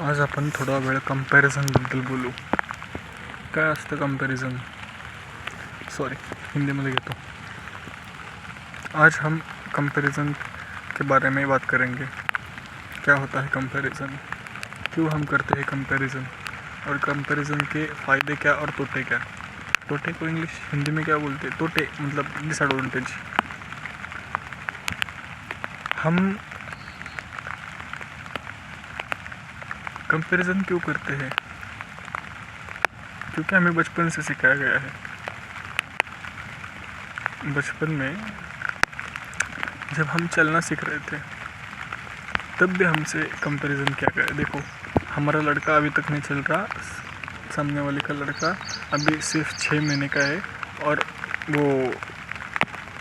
आज आपण थोडा वेळ कंपॅरिझनबद्दल बोलू. काय असतं कंपैरिजन? हिंदी में घेतो. आज हम कंपैरिजन के बारे में बात करेंगे. क्या होता है कंपैरिजन, क्यों हम करते हैं कंपैरिजन, और कंपैरिजन के फ़ायदे क्या और तोटे क्या. तोटे को इंग्लिश हिंदी में क्या बोलते हैं? तोटे मतलब डिसएडवांटेज. हम कंपैरिजन क्यों करते हैं? क्योंकि हमें बचपन से सिखाया गया है. बचपन में जब हम चलना सीख रहे थे तब भी हमसे कंपैरिजन किया गया. देखो, हमारा लड़का अभी तक नहीं चल रहा, सामने वाले का लड़का अभी सिर्फ 6 महीने का है और वो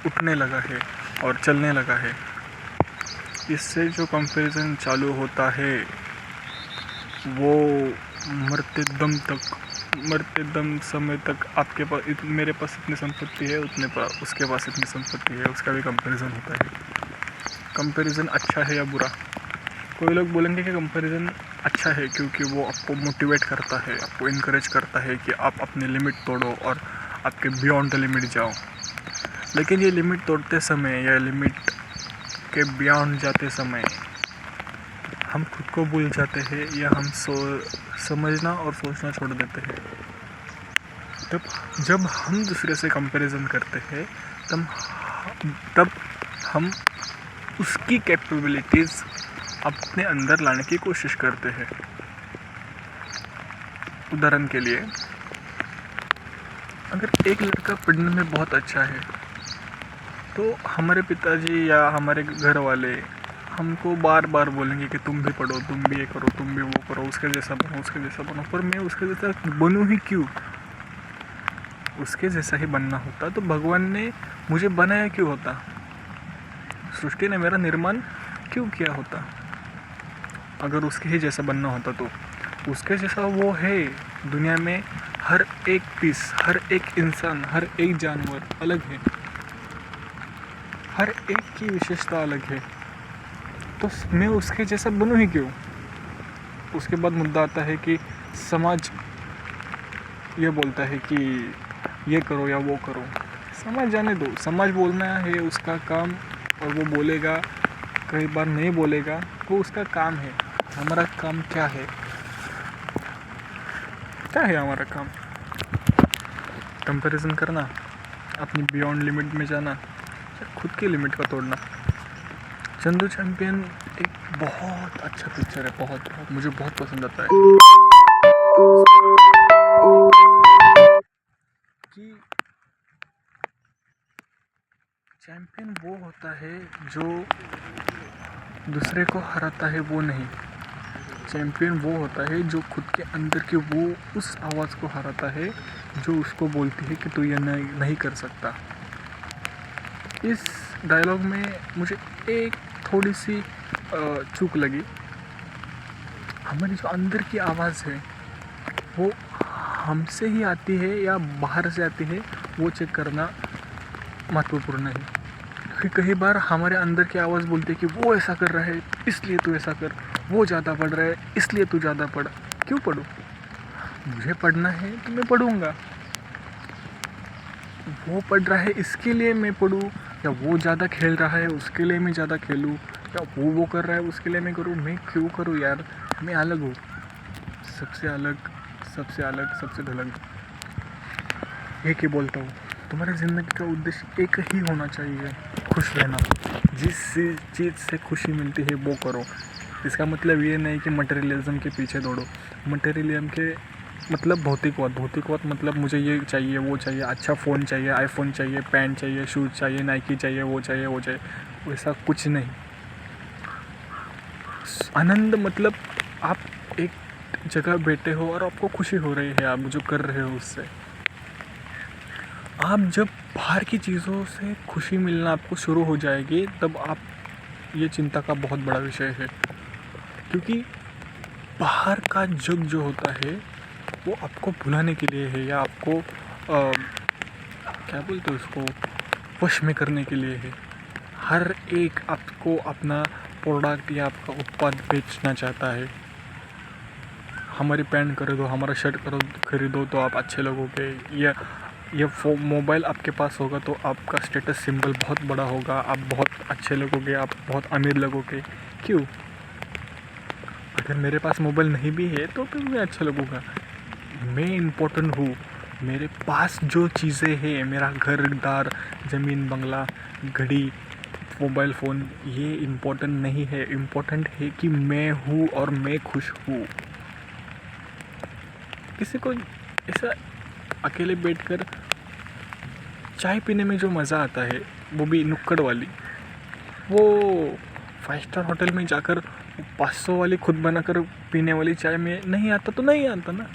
उठने लगा है और चलने लगा है. इससे जो कंपैरिजन चालू होता है वो मरते दम समय तक आपके पास मेरे पास इतनी संपत्ति है, उसके पास इतनी संपत्ति है, उसका भी कंपैरिजन होता है. कंपैरिजन अच्छा है या बुरा? कोई लोग बोलेंगे कि कंपैरिजन अच्छा है क्योंकि वो आपको मोटिवेट करता है, आपको इनकरेज करता है कि आप अपनी लिमिट तोड़ो और आपके बियॉन्ड द लिमिट जाओ. लेकिन ये लिमिट तोड़ते समय या लिमिट के बियॉन्ड जाते समय हम खुद को भूल जाते हैं या हम समझना और सोचना छोड़ देते हैं. जब हम दूसरे से कंपैरिजन करते हैं तब हम उसकी कैपेबिलिटीज़ अपने अंदर लाने की कोशिश करते हैं. उदाहरण के लिए, अगर एक लड़का पढ़ने में बहुत अच्छा है तो हमारे पिताजी या हमारे घर वाले हमको बार बार बोलेंगे कि तुम भी पढ़ो, तुम भी ये करो, तुम भी वो करो, उसके जैसा बनो. पर मैं उसके जैसा बनूँ ही क्यों? उसके जैसा ही बनना होता तो भगवान ने मुझे बनाया क्यों होता? सृष्टि ने मेरा निर्माण क्यों किया होता? अगर उसके ही जैसा बनना होता तो उसके जैसा वो है. दुनिया में हर एक पीस, हर एक इंसान, हर एक जानवर अलग है, हर एक की विशेषता अलग है. तो मैं उसके जैसा बनूँ ही क्यों? उसके बाद मुद्दा आता है कि समाज ये बोलता है कि ये करो या वो करो. समाज जाने दो, समाज बोलना है उसका काम और वो बोलेगा, कई बार नहीं बोलेगा, वो उसका काम है. हमारा काम क्या है? हमारा काम? कंपैरिजन करना, अपनी बियॉन्ड लिमिट में जाना, खुद की लिमिट का तोड़ना. चंदू चैंपियन एक बहुत अच्छा पिक्चर है, बहुत मुझे बहुत पसंद आता है. कि चैंपियन वो होता है जो दूसरे को हराता है, वो नहीं. चैंपियन वो होता है जो खुद के अंदर की वो उस आवाज़ को हराता है जो उसको बोलती है कि तू ये नहीं कर सकता. इस डायलॉग में मुझे एक थोड़ी सी चूक लगी. हमारी जो अंदर की आवाज़ है वो हमसे ही आती है या बाहर से आती है, वो चेक करना महत्वपूर्ण है. क्योंकि कई बार हमारे अंदर की आवाज़ बोलती है कि वो ऐसा कर रहा है इसलिए तू ऐसा कर, वो ज़्यादा पढ़ रहा है इसलिए तू ज़्यादा पढ़. क्यों पढ़ूँ? मुझे पढ़ना है तो मैं पढ़ूँगा. वो पढ़ रहा है इसके लिए मैं पढ़ूँ, या वो ज़्यादा खेल रहा है उसके लिए मैं ज़्यादा खेलूँ, या वो कर रहा है उसके लिए मैं करूँ. मैं क्यों करूँ यार? मैं अलग हूँ, सबसे अलग, सबसे ढलग. एक ही बोलता हूँ, तुम्हारी ज़िंदगी का उद्देश्य एक ही होना चाहिए, खुश रहना. जिस चीज़ से खुशी मिलती है वो करो. इसका मतलब ये नहीं कि मटेरियलिज्म के पीछे दौड़ो. मटेरियलिज्म के मतलब भौतिकवाद मतलब मुझे ये चाहिए, वो चाहिए, अच्छा फ़ोन चाहिए, आईफोन चाहिए, पैंट चाहिए, शूज़ चाहिए, नाइकी चाहिए, वो चाहिए. वैसा कुछ नहीं. आनंद मतलब आप एक जगह बैठे हो और आपको खुशी हो रही है, आप जो कर रहे हो उससे. आप जब बाहर की चीज़ों से खुशी मिलना आपको शुरू हो जाएगी तब आप, ये चिंता का बहुत बड़ा विषय है. क्योंकि बाहर का जग जो होता है वो आपको भुलाने के लिए है, या आपको क्या बोलते हैं उसको, वश में करने के लिए है. हर एक आपको अपना प्रोडक्ट या आपका उत्पाद बेचना चाहता है. हमारी पैंट खरीदो, हमारा शर्ट खरीदो तो आप अच्छे लगोगे, या ये मोबाइल आपके पास होगा तो आपका स्टेटस सिंबल बहुत बड़ा होगा, आप बहुत अच्छे लगोगे, आप बहुत अमीर लगोगे। क्यों? अगर मेरे पास मोबाइल नहीं भी है तो फिर मैं अच्छा लगूंगा। मैं इम्पोर्टेंट हूँ। मेरे पास जो चीज़ें हैं, मेरा घर दार, ज़मीन, बंगला, घड़ी, मोबाइल फ़ोन, ये इम्पोर्टेंट नहीं है। इम्पोर्टेंट है कि मैं हूँ और मैं खुश हूँ। किसी को ऐसा अकेले बैठकर चाय पीने में जो मज़ा आता है, वो भी नुक्कड़ वाली, वो 5 स्टार होटल में जाकर 500 वाली खुद बनाकर पीने वाली चाय में नहीं आता तो नहीं आता ना।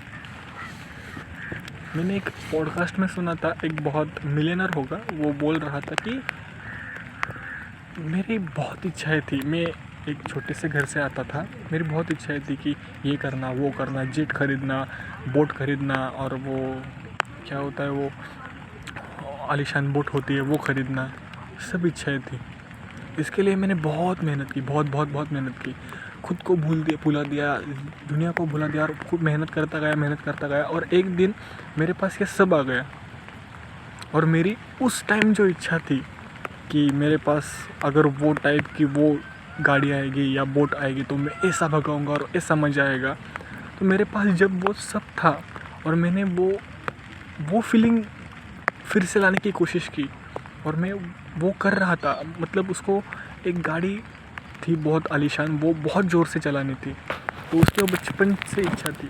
मैंने एक पॉडकास्ट में सुना था, एक बहुत मिलियनर होगा, वो बोल रहा था कि मेरी बहुत इच्छाएं थी, मैं एक छोटे से घर से आता था, मेरी बहुत इच्छाएं थी कि ये करना, वो करना, जेट खरीदना, बोट खरीदना, और वो क्या होता है, वो आलीशान बोट होती है वो खरीदना, सब इच्छाएं थी। इसके लिए मैंने बहुत मेहनत की, बहुत मेहनत की, खुद को भुला दिया, दुनिया को भुला दिया, और खूब मेहनत करता गया, और एक दिन मेरे पास ये सब आ गया। और मेरी उस टाइम जो इच्छा थी कि मेरे पास अगर वो टाइप की वो गाड़ी आएगी या बोट आएगी तो मैं ऐसा भगाऊंगा और ऐसा मज़ा आएगा, तो मेरे पास जब वो सब था और मैंने वो फीलिंग फिर से लाने की कोशिश की, और मैं वो कर रहा था, मतलब उसको एक गाड़ी थी बहुत आलीशान, वो बहुत ज़ोर से चलानी थी, तो उसकी वो बचपन से इच्छा थी,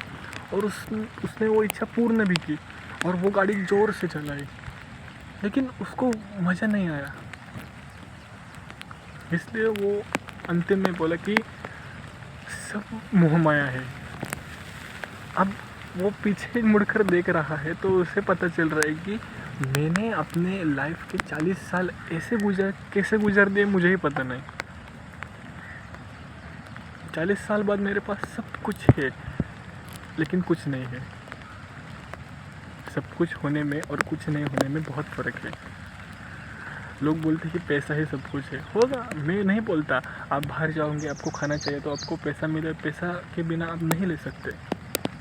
और उसने वो इच्छा पूर्ण भी की, और वो गाड़ी ज़ोर से चलाई, लेकिन उसको मज़ा नहीं आया। इसलिए वो अंतिम में बोला कि सब मोह माया है। अब वो पीछे मुड़कर देख रहा है तो उसे पता चल रहा है कि मैंने अपने लाइफ के 40 साल कैसे गुजर दिए, मुझे ही पता नहीं। 40 साल बाद मेरे पास सब कुछ है, लेकिन कुछ नहीं है। सब कुछ होने में और कुछ नहीं होने में बहुत फ़र्क है। लोग बोलते हैं कि पैसा ही सब कुछ है, होगा, मैं नहीं बोलता। आप बाहर जाओगे, आपको खाना चाहिए तो आपको पैसा मिले, पैसा के बिना आप नहीं ले सकते,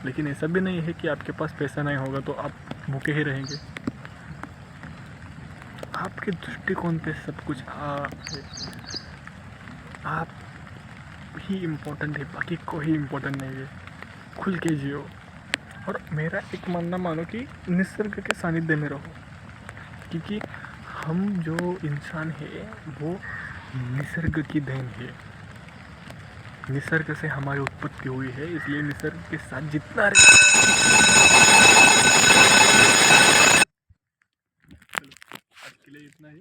लेकिन ऐसा भी नहीं है कि आपके पास पैसा नहीं होगा तो आप भूखे ही रहेंगे। आपके दृष्टिकोण पे सब कुछ है। आप ही इम्पोर्टेंट है, बाकी कोई इम्पोर्टेंट नहीं है। खुल के जियो। और मेरा एक मानना मानो कि निसर्ग के सानिध्य में रहो, क्योंकि हम जो इंसान है वो निसर्ग की देन है। निसर्ग से हमारी उत्पत्ति हुई है, इसलिए निसर्ग के साथ जितना आज के लिए इतना ही,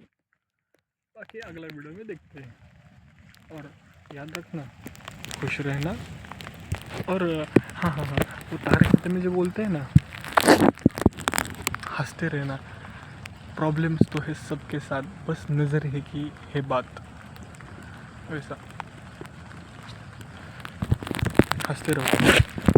बाकी अगला वीडियो में देखते हैं। और याद रखना, खुश रहना, और हाँ, वो तारक मेहता में जो बोलते हैं ना, हंसते रहना। प्रॉब्लम्स तो है सबके साथ, बस नज़र है कि है बात, वैसा हंसते रहो।